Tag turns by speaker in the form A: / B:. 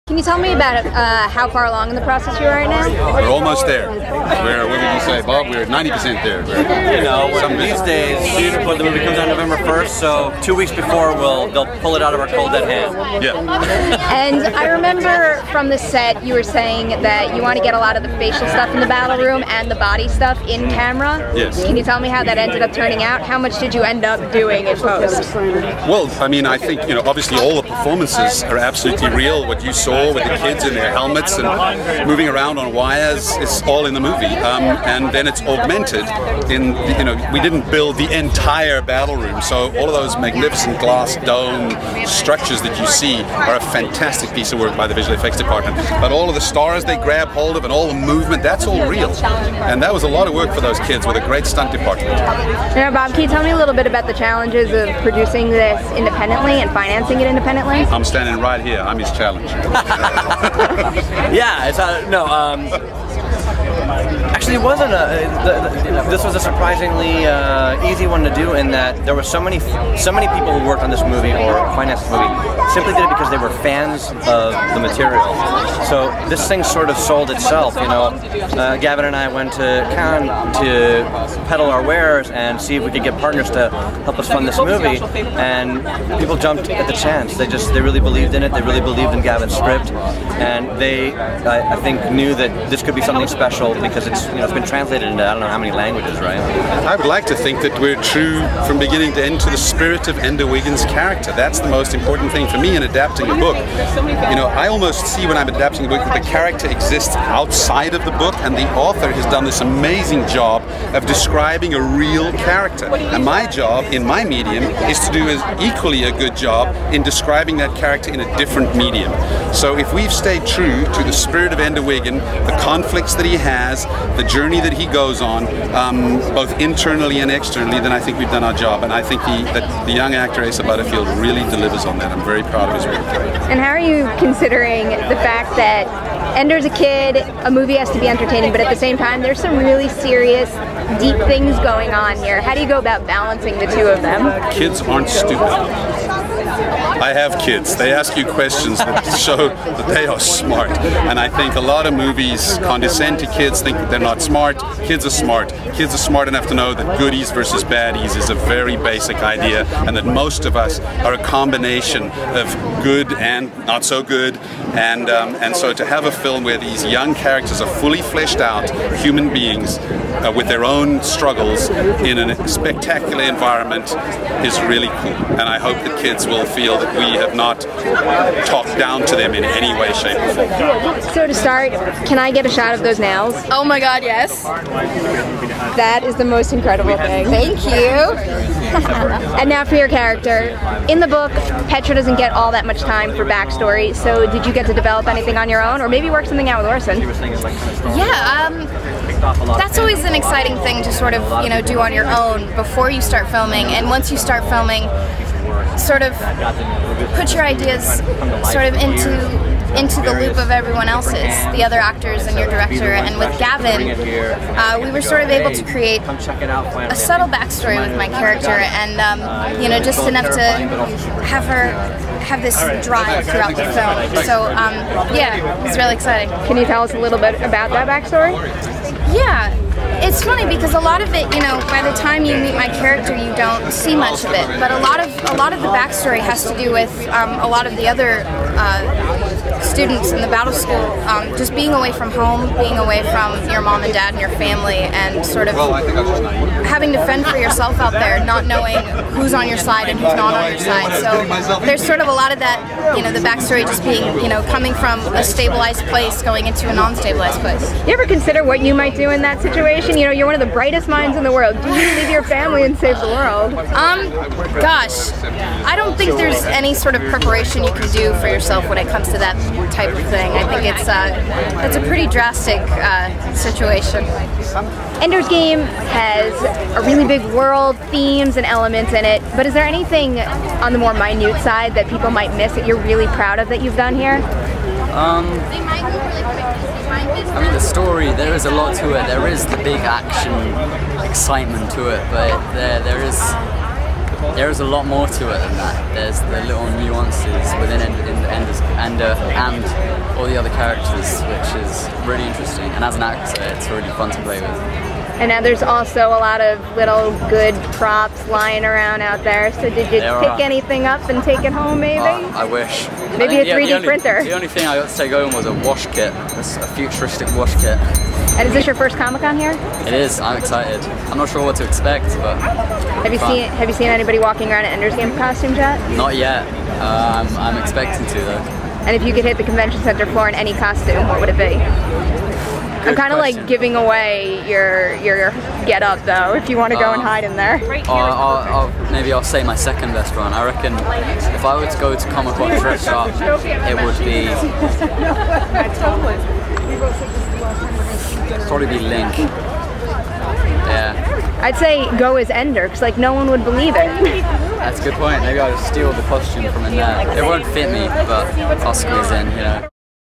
A: Can you tell me about how far along in the process you are right now?
B: We're almost there. What would you say, Bob? We're 90% there.
C: You know, these days, the movie comes out November 1st, so 2 weeks before they'll pull it out of our cold dead hand.
B: Yeah.
A: And I remember from the set you were saying that you want to get a lot of the facial stuff in the battle room and the body stuff in camera.
B: Yes.
A: Can you tell me how that ended up turning out? How much did you end up doing in post?
B: Well, I mean, I think, obviously all the performances are absolutely real. What you saw with the kids in their helmets and moving around on wires, it's all in the movie. And then it's augmented in, we didn't build the entire battle room, so all of those magnificent glass dome structures that you see are a fantastic piece of work by the visual effects department. But all of the stars they grab hold of and all the movement, that's all real. And that was a lot of work for those kids with a great stunt department.
A: Now, Bob, can you tell me a little bit about the challenges of producing this independently and financing it independently?
B: I'm standing right here. I'm his challenge.
C: Yeah, it's actually, it wasn't this was a surprisingly easy one to do, in that there were so many people who worked on this movie or financed this movie simply did it because they were fans of the material. So this thing sort of sold itself. Gavin and I went to Cannes to peddle our wares and see if we could get partners to help us fund this movie, and people jumped at the chance. They really believed in it. They really believed in Gavin's script, and they I think knew that this could be something special because it's been translated into I don't know how many languages, right?
B: I would like to think that we're true from beginning to end to the spirit of Ender Wiggins' character. That's the most important thing for me in adapting a book. I almost see when I'm adapting a book that the character exists outside of the book, and the author has done this amazing job of describing a real character. And my job in my medium is to do equally a good job in describing that character in a different medium. So if we've stayed true to the spirit of Ender Wiggin, the conflicts that he has, the journey that he goes on, both internally and externally, then I think we've done our job. And I think that the young actor Asa Butterfield really delivers on that. I'm very proud of his work.
A: And how are you considering the fact that Ender's a kid, a movie has to be entertaining, but at the same time there's some really serious, deep things going on here? How do you go about balancing the two of them?
B: Kids aren't stupid. I have kids. They ask you questions that show that they are smart. And I think a lot of movies condescend to kids, think that they're not smart. Kids are smart. Kids are smart enough to know that goodies versus baddies is a very basic idea, and that most of us are a combination of good and not so good. And so to have a film where these young characters are fully fleshed out human beings with their own struggles in a spectacular environment is really cool. And I hope that kids will feel that we have not talked down to them in any way, shape, or form.
A: So to start, can I get a shot of those nails?
D: Oh my god, yes.
A: That is the most incredible thing.
D: Thank you.
A: And now for your character. In the book, Petra doesn't get all that much time for backstory, so did you get to develop anything on your own, or maybe work something out with Orci?
D: Yeah, that's always an exciting thing to sort of, do on your own before you start filming, and once you start filming, sort of put your ideas sort of into the loop of everyone else's, the other actors and your director. And with Gavin, we were sort of able to create a subtle backstory with my character, and just enough to have her have this drive throughout the film. So yeah, it's really exciting.
A: Can you tell us a little bit about that backstory?
D: Yeah. It's funny because a lot of it, by the time you meet my character, you don't see much of it. But a lot of the backstory has to do with a lot of the other students in the battle school, just being away from home, being away from your mom and dad and your family, and sort of having to fend for yourself out there, not knowing who's on your side and who's not on your side. So there's sort of a lot of that, the backstory just being, coming from a stabilized place going into a non-stabilized place.
A: You ever consider what you might do in that situation? You're one of the brightest minds in the world. Do you leave your family and save the world?
D: Gosh, I don't think there's any sort of preparation you can do for yourself when it comes to that type of thing. I think it's a pretty drastic situation.
A: Ender's Game has a really big world, themes and elements in it, but is there anything on the more minute side that people might miss that you're really proud of that you've done here?
E: I mean, the story, there is a lot to it. There is the big action excitement to it, but there is there is a lot more to it than that. There's the little nuances within Ender and all the other characters, which is really interesting. And as an actor, it's really fun to play with.
A: And now there's also a lot of little good props lying around out there. So did you pick anything up and take it home, maybe?
E: I wish.
A: Maybe a 3D printer.
E: The only thing I got to take home was a wash kit, a futuristic wash kit.
A: And is this your first Comic-Con here?
E: It is. I'm excited. I'm not sure what to expect, but
A: have you seen anybody walking around in Ender's Game costumes yet?
E: Not yet. I'm expecting to though.
A: And if you could hit the convention center floor in any costume, what would it be? I'm kind of like giving away your get up though, if you want to go and hide in there.
E: Maybe I'll say my second best one. I reckon if I were to go to Comic-Con dressed up, it would be probably be Link. Yeah.
A: I'd say go as Ender, because like no one would believe it.
E: That's a good point. Maybe I'll just steal the costume from in there. It won't fit me, but I'll squeeze in, you know.